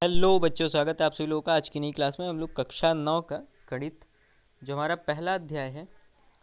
Hello बच्चों, स्वागत है आप सभी लोगों का आज की नई क्लास में। हम लोग कक्षा 9 का गणित जो हमारा पहला अध्याय है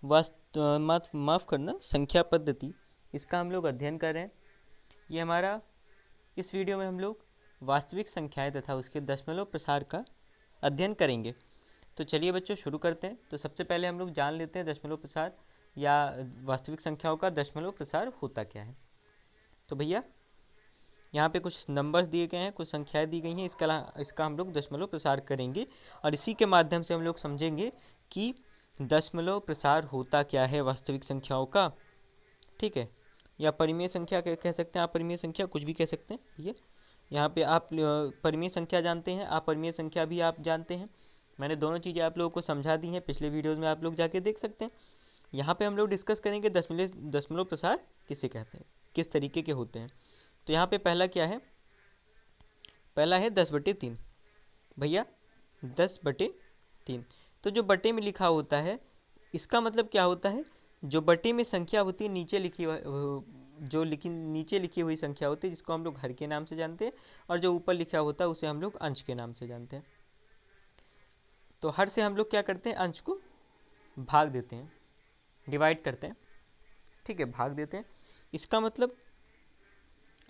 माफ़ करना संख्या पद्धति, इसका हम लोग अध्ययन कर रहे हैं। ये हमारा इस वीडियो में हम लोग वास्तविक संख्याएं तथा उसके दशमलव प्रसार का अध्ययन करेंगे। तो चलिए बच्चों शुरू करते हैं। तो सबसे पहले हम लोग जान लेते हैं दशमलव प्रसार या वास्तविक संख्याओं का दशमलव प्रसार होता क्या है। तो भैया यहाँ पे कुछ नंबर्स दिए गए हैं, कुछ संख्याएं दी गई हैं, इसका हम लोग दशमलव प्रसार करेंगे और इसी के माध्यम से हम लोग समझेंगे कि दशमलव प्रसार होता क्या है वास्तविक संख्याओं का। ठीक है, या परिमेय संख्या कह सकते हैं, आप परिमेय संख्या कुछ भी कह सकते हैं भैया। यहाँ पे आप परिमेय संख्या जानते हैं, आप परिमेय संख्या भी आप जानते हैं। मैंने दोनों चीज़ें आप लोगों को समझा दी हैं, पिछले वीडियोज़ में आप लोग जाके देख सकते हैं। यहाँ पे हम लोग डिस्कस करेंगे दशमलव प्रसार किसे कहते हैं, किस तरीके के होते हैं। तो यहाँ पे पहला क्या है, पहला है 10/3 भैया, 10/3। तो जो बटे में लिखा होता है इसका मतलब क्या होता है, जो बटे में संख्या होती है नीचे नीचे लिखी हुई संख्या होती है जिसको हम लोग हर के नाम से जानते हैं, और जो ऊपर लिखा होता है उसे हम लोग अंश के नाम से जानते हैं। तो हर से हम लोग क्या करते हैं, अंश को भाग देते हैं, डिवाइड करते हैं। ठीक है, भाग देते हैं। इसका मतलब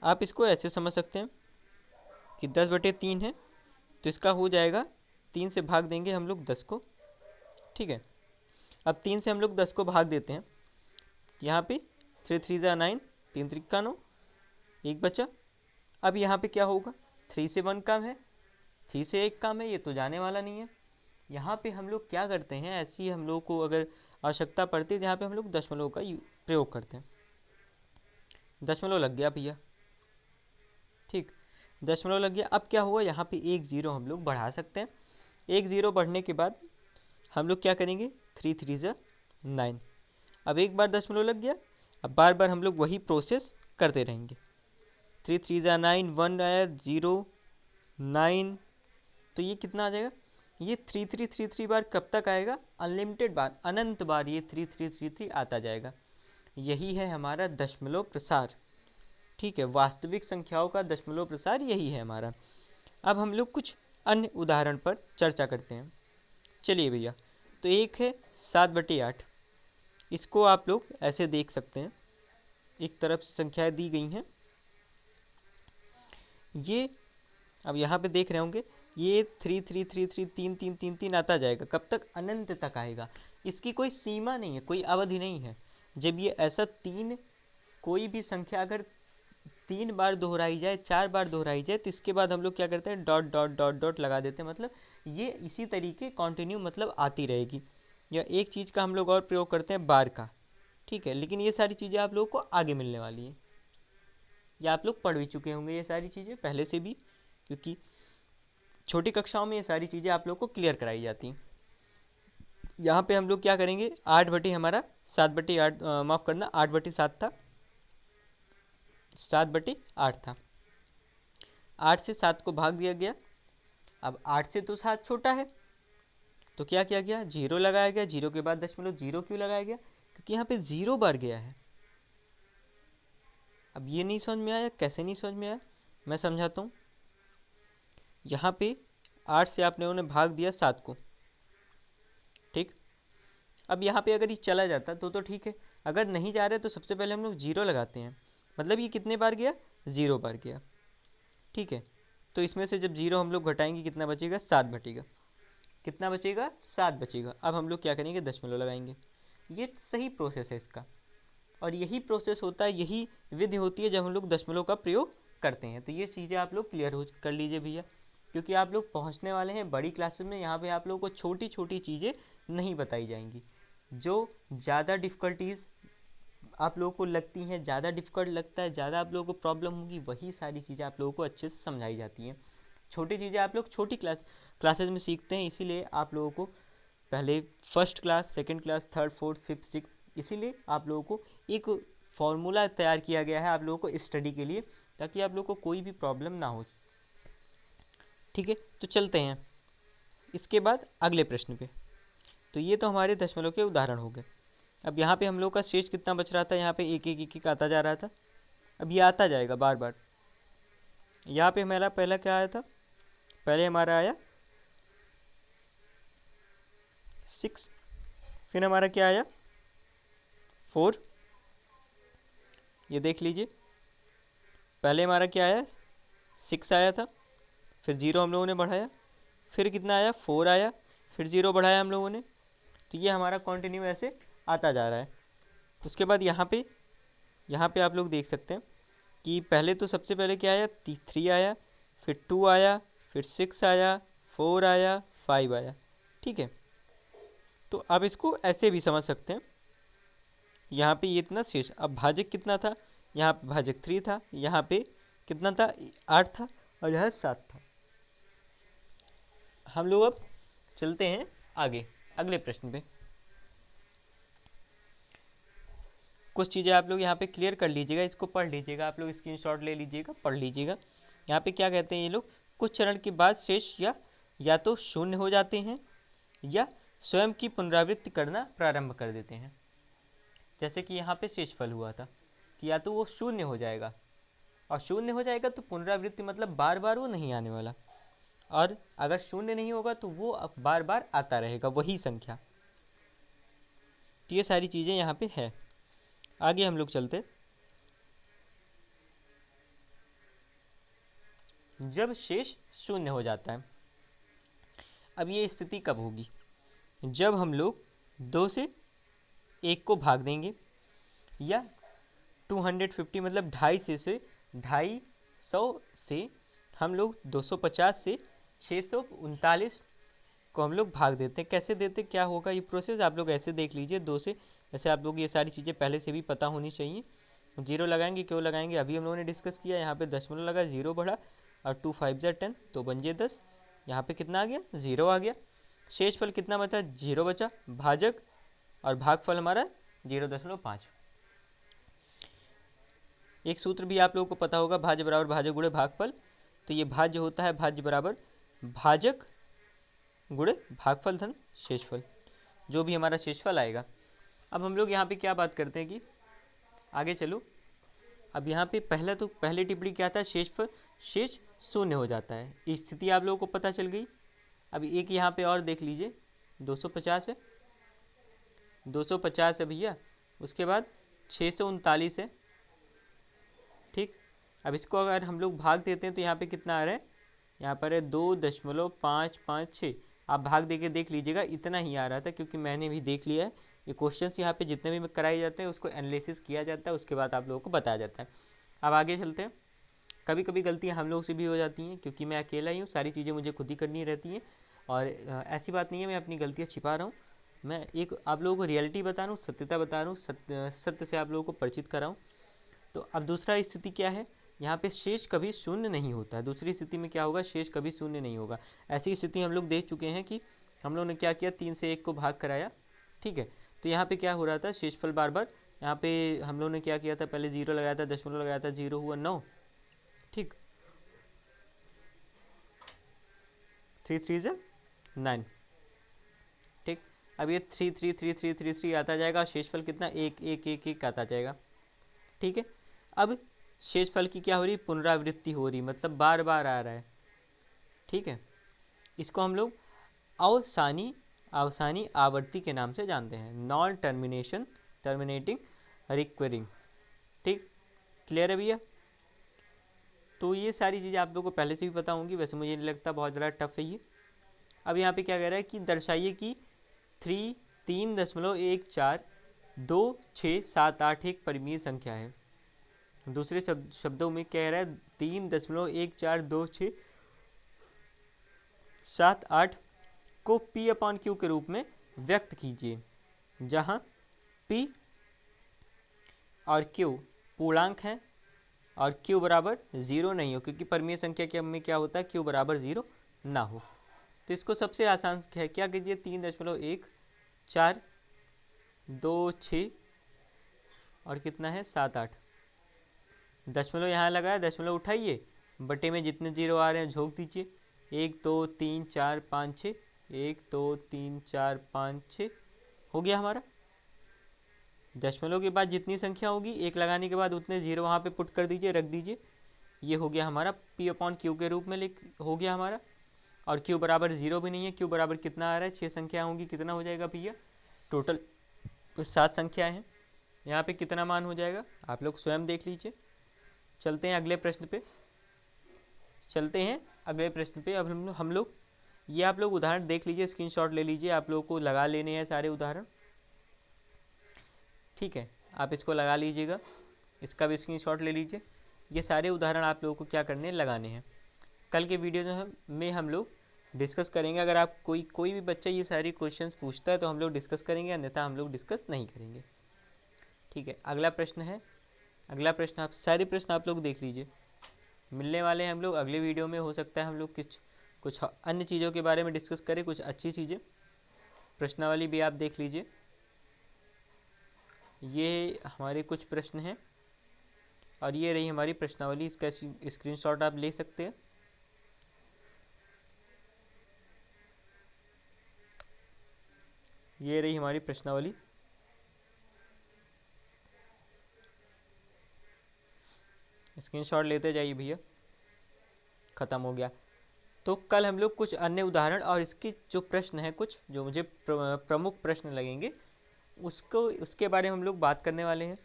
आप इसको ऐसे समझ सकते हैं कि 10/3 है तो इसका हो जाएगा 3 से भाग देंगे हम लोग 10 को। ठीक है, अब 3 से हम लोग 10 को भाग देते हैं, यहाँ पे 3 3 ज़ा 9, 3 3 9, एक बचा। अब यहाँ पे क्या होगा, 3 से 1 कम है, 3 से 1 कम है, ये तो जाने वाला नहीं है। यहाँ पे हम लोग क्या करते हैं, ऐसी हम लोग को अगर आवश्यकता पड़ती है तो यहाँ पे हम लोग दशमलव का प्रयोग करते हैं। दशमलव लग गया भैया, ठीक, दशमलव लग गया। अब क्या हुआ, यहाँ पे एक ज़ीरो हम लोग बढ़ा सकते हैं। एक ज़ीरो बढ़ने के बाद हम लोग क्या करेंगे, 3 3 ज़ा 9। अब एक बार दशमलव लग गया, अब बार बार हम लोग वही प्रोसेस करते रहेंगे। 3 3 ज़ा 9, 1 आया, 0 9, तो ये कितना आ जाएगा, ये 3 3 3 3 बार कब तक आएगा, अनलिमिटेड बार, अनंत बार ये 3 3 3 3 आता जाएगा। यही है हमारा दशमलव प्रसार। ठीक है, वास्तविक संख्याओं का दशमलव प्रसार यही है हमारा। अब हम लोग कुछ अन्य उदाहरण पर चर्चा करते हैं। चलिए भैया, तो एक है 7/8। इसको आप लोग ऐसे देख सकते हैं, एक तरफ संख्याएं दी गई हैं, ये अब यहाँ पे देख रहे होंगे, ये 3 3 3 3 3 3 3 3 आता जाएगा, कब तक, अनंत तक आएगा। इसकी कोई सीमा नहीं है, कोई अवधि नहीं है। जब ये ऐसा कोई भी संख्या अगर 3 बार दोहराई जाए, 4 बार दोहराई जाए, तो इसके बाद हम लोग क्या करते हैं, डॉट डॉट डॉट डॉट लगा देते हैं, मतलब ये इसी तरीके कंटिन्यू मतलब आती रहेगी। या एक चीज़ का हम लोग और प्रयोग करते हैं, बार का। ठीक है, लेकिन ये सारी चीज़ें आप लोगों को आगे मिलने वाली हैं, या आप लोग पढ़ भी चुके होंगे ये सारी चीज़ें पहले से भी, क्योंकि छोटी कक्षाओं में ये सारी चीज़ें आप लोग को क्लियर कराई जाती हैं। यहाँ पे हम लोग क्या करेंगे, 8/7 माफ़ करना 8/7 था, 7/8 था। 8 से 7 को भाग दिया गया। अब 8 से तो 7 छोटा है, तो क्या किया गया, 0 लगाया गया। 0 के बाद दशमलव, 0 क्यों लगाया गया, क्योंकि यहाँ पे 0 बार गया है। अब ये नहीं समझ में आया, कैसे नहीं समझ में आया, मैं समझाता हूँ। यहाँ पे 8 से आप लोगों ने भाग दिया 7 को, ठीक। अब यहाँ पे अगर ये चला जाता तो ठीक है, अगर नहीं जा रहा तो सबसे पहले हम लोग 0 लगाते हैं, मतलब ये कितने बार गया, 0 बार गया। ठीक है, तो इसमें से जब 0 हम लोग घटाएंगे कितना बचेगा, 7 बचेगा। कितना बचेगा, 7 बचेगा। अब हम लोग क्या करेंगे, दशमलव लगाएंगे। ये सही प्रोसेस है इसका, और यही प्रोसेस होता है, यही विधि होती है जब हम लोग दशमलव का प्रयोग करते हैं। तो ये चीज़ें आप लोग क्लियर हो कर लीजिए भैया, क्योंकि आप लोग पहुंचने वाले हैं बड़ी क्लासेस में। यहाँ पे आप लोगों को छोटी छोटी चीज़ें नहीं बताई जाएंगी, जो ज़्यादा डिफ़िकल्टीज़ आप लोगों को लगती हैं, ज़्यादा डिफ़िकल्ट लगता है, ज़्यादा आप लोगों को प्रॉब्लम होगी, वही सारी चीज़ें आप लोगों को अच्छे से समझाई जाती हैं। छोटी चीज़ें आप लोग छोटी क्लासेज में सीखते हैं, इसीलिए आप लोगों को पहले first class, second class, third, fourth, fifth, six, इसीलिए आप लोगों को एक फॉर्मूला तैयार किया गया है आप लोगों को स्टडी के लिए, ताकि आप लोगों को कोई भी प्रॉब्लम ना हो। ठीक है, तो चलते हैं इसके बाद अगले प्रश्न पे। तो ये तो हमारे दशमलव के उदाहरण हो गए। अब यहाँ पे हम लोग का शेष कितना बच रहा था, यहाँ पे एक एक एक एक आता जा रहा था। अब ये आता जाएगा बार बार। यहाँ पे हमारा पहला क्या आया था, पहले हमारा आया 6, फिर हमारा क्या आया 4, ये देख लीजिए, पहले हमारा क्या आया 6 आया था, फिर 0 हम लोगों ने बढ़ाया, फिर कितना आया 4 आया, फिर 0 बढ़ाया हम लोगों ने, तो ये हमारा कंटिन्यू ऐसे आता जा रहा है। उसके बाद यहाँ पे आप लोग देख सकते हैं कि पहले तो सबसे पहले क्या आया 3 आया, फिर 2 आया, फिर 6 आया, 4 आया, 5 आया। ठीक है, तो आप इसको ऐसे भी समझ सकते हैं, यहाँ पे ये इतना शेष, अब भाजक कितना था, यहाँ पे भाजक 3 था, यहाँ पे कितना था 8 था, और यहाँ 7 था। हम लोग अब चलते हैं आगे अगले प्रश्न पे। कुछ चीज़ें आप लोग यहाँ पे क्लियर कर लीजिएगा, इसको पढ़ लीजिएगा, आप लोग स्क्रीनशॉट ले लीजिएगा, पढ़ लीजिएगा। यहाँ पे क्या कहते हैं ये लोग, कुछ चरण के बाद शेष या तो शून्य हो जाते हैं या स्वयं की पुनरावृत्ति करना प्रारंभ कर देते हैं। जैसे कि यहाँ पे शेषफल हुआ था कि या तो वो शून्य हो जाएगा, और शून्य हो जाएगा तो पुनरावृत्ति मतलब बार बार वो नहीं आने वाला, और अगर शून्य नहीं होगा तो वो अब बार बार आता रहेगा वही संख्या। तो ये सारी चीज़ें यहाँ पे है। आगे हम लोग चलते, जब शेष शून्य हो जाता है, अब ये स्थिति कब होगी, जब हम लोग 2 से 1 को भाग देंगे, या 250 मतलब 250 से हम लोग 250 से 639 को हम लोग भाग देते हैं। कैसे देते, क्या होगा ये प्रोसेस, आप लोग ऐसे देख लीजिए 2 से, ऐसे आप लोग ये सारी चीज़ें पहले से भी पता होनी चाहिए। 0 लगाएंगे, क्यों लगाएंगे अभी हम लोगों ने डिस्कस किया, यहाँ पे दशमलव लगा, 0 बढ़ा, और 2 5 10 तो बन जाए 10, यहाँ पे कितना आ गया 0 आ गया, शेषफल कितना बचा 0 बचा, भाजक और भागफल हमारा 0.5। एक सूत्र भी आप लोगों को पता होगा, भाज्य बराबर भाजक गुणे भागफल, तो ये भाज्य होता है भाज्य बराबर भाजक गुणे भागफल धन शेषफल, जो भी हमारा शेषफल आएगा। अब हम लोग यहाँ पे क्या बात करते हैं कि आगे चलो, अब यहाँ पे पहले टिप्पणी क्या था, शेषफल शेष शून्य हो जाता है, स्थिति आप लोगों को पता चल गई। अब एक यहाँ पे और देख लीजिए 250 है, 250 है भैया, उसके बाद 639 है। ठीक, अब इसको अगर हम लोग भाग देते हैं तो यहाँ पे कितना आ रहा है, यहाँ पर है 2.556। आप भाग दे के देख लीजिएगा, इतना ही आ रहा था, क्योंकि मैंने भी देख लिया है ये क्वेश्चंस यहाँ पे जितने भी कराए जाते हैं उसको एनालिसिस किया जाता है, उसके बाद आप लोगों को बताया जाता है। अब आगे चलते हैं। कभी कभी गलतियाँ हम लोग से भी हो जाती हैं, क्योंकि मैं अकेला ही हूँ, सारी चीज़ें मुझे खुद ही करनी रहती हैं, और ऐसी बात नहीं है मैं अपनी गलतियाँ छिपा रहा हूँ, मैं एक आप लोगों को रियलिटी बता रहा हूँ, सत्यता बता रहा हूँ, सत्य से आप लोगों को परिचित कराऊँ। तो अब दूसरा स्थिति क्या है, यहाँ पे शेष कभी शून्य नहीं होता है। दूसरी स्थिति में क्या होगा, शेष कभी शून्य नहीं होगा। ऐसी स्थिति हम लोग देख चुके हैं कि हम लोगों ने क्या किया, 3 से 1 को भाग कराया। ठीक है, तो यहाँ पे क्या हो रहा था, शेषफल बार बार, यहाँ पे हम लोगों ने क्या किया था, पहले 0 लगाया था, दशमलव लगाया था, 0 हुआ 9। ठीक, 3 3 जा 9। ठीक, अब ये 3 3 3 3 3 3 आता जाएगा, शेषफल कितना 1 1 1 1 आता जाएगा। ठीक है, अब शेषफल की क्या हो रही, पुनरावृत्ति हो रही, मतलब बार बार आ रहा है। ठीक है, इसको हम लोग अवसानी आवर्ती के नाम से जानते हैं, नॉन टर्मिनेटिंग रिक्वेरिंग। ठीक, क्लियर है भैया। तो ये सारी चीज़ें आप लोगों को पहले से भी पता होंगी, वैसे मुझे नहीं लगता बहुत ज़्यादा टफ है ये। अब यहाँ पे क्या कह रहा है कि दर्शाइए कि 3.142678 एक परिमेय संख्या है। दूसरे शब्दों में कह रहा है 3.142678 को P/Q के रूप में व्यक्त कीजिए, जहाँ P और Q पूर्णांक हैं और Q बराबर 0 नहीं हो, क्योंकि परिमेय संख्या के में क्या होता है, Q बराबर 0 ना हो। तो इसको सबसे आसान है, क्या कीजिए, 3.1426 और कितना है 78, दशमलव यहाँ लगाया, दशमलव उठाइए, बटे में जितने 0 आ रहे हैं झोंक दीजिए, 1 2 3 4 5 6, 1 2 3 4 5 6 हो गया हमारा। दशमलव के बाद जितनी संख्या होगी, 1 लगाने के बाद उतने 0 वहाँ पे पुट कर दीजिए, रख दीजिए, ये हो गया हमारा P/Q के रूप में हो गया हमारा। और क्यू बराबर 0 भी नहीं है। क्यू बराबर कितना आ रहा है, 6 संख्या होंगी, कितना हो जाएगा भैया, टोटल 7 संख्याएँ हैं। यहाँ पे कितना मान हो जाएगा आप लोग स्वयं देख लीजिए। चलते हैं अगले प्रश्न पे, अब हम लोग ये आप लोग उदाहरण देख लीजिए, स्क्रीनशॉट ले लीजिए, आप लोगों को लगा लेने हैं सारे उदाहरण, ठीक है। आप इसको लगा लीजिएगा, इसका भी स्क्रीनशॉट ले लीजिए। ये सारे उदाहरण आप लोगों को क्या करने हैं, लगाने हैं। कल के वीडियो में हम लोग डिस्कस करेंगे। अगर आप कोई भी बच्चा ये सारी क्वेश्चंस पूछता है तो हम लोग डिस्कस करेंगे, अन्यथा हम लोग डिस्कस नहीं करेंगे, ठीक है। अगला प्रश्न आप सारे प्रश्न आप लोग देख लीजिए। मिलने वाले हैं हम लोग अगले वीडियो में। हो सकता है हम लोग कुछ अन्य चीज़ों के बारे में डिस्कस करें, कुछ अच्छी चीज़ें। प्रश्नावली भी आप देख लीजिए, ये हमारे कुछ प्रश्न हैं और ये रही हमारी प्रश्नावली। इसका स्क्रीनशॉट आप ले सकते हैं। ये रही हमारी प्रश्नावली। स्क्रीनशॉट लेते जाइए भैया। ख़त्म हो गया। तो कल हम लोग कुछ अन्य उदाहरण और इसके जो प्रश्न हैं, कुछ जो मुझे प्रमुख प्रश्न लगेंगे, उसके बारे में हम लोग बात करने वाले हैं।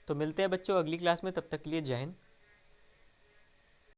तो मिलते हैं बच्चों अगली क्लास में, तब तक के लिए जय हिंद।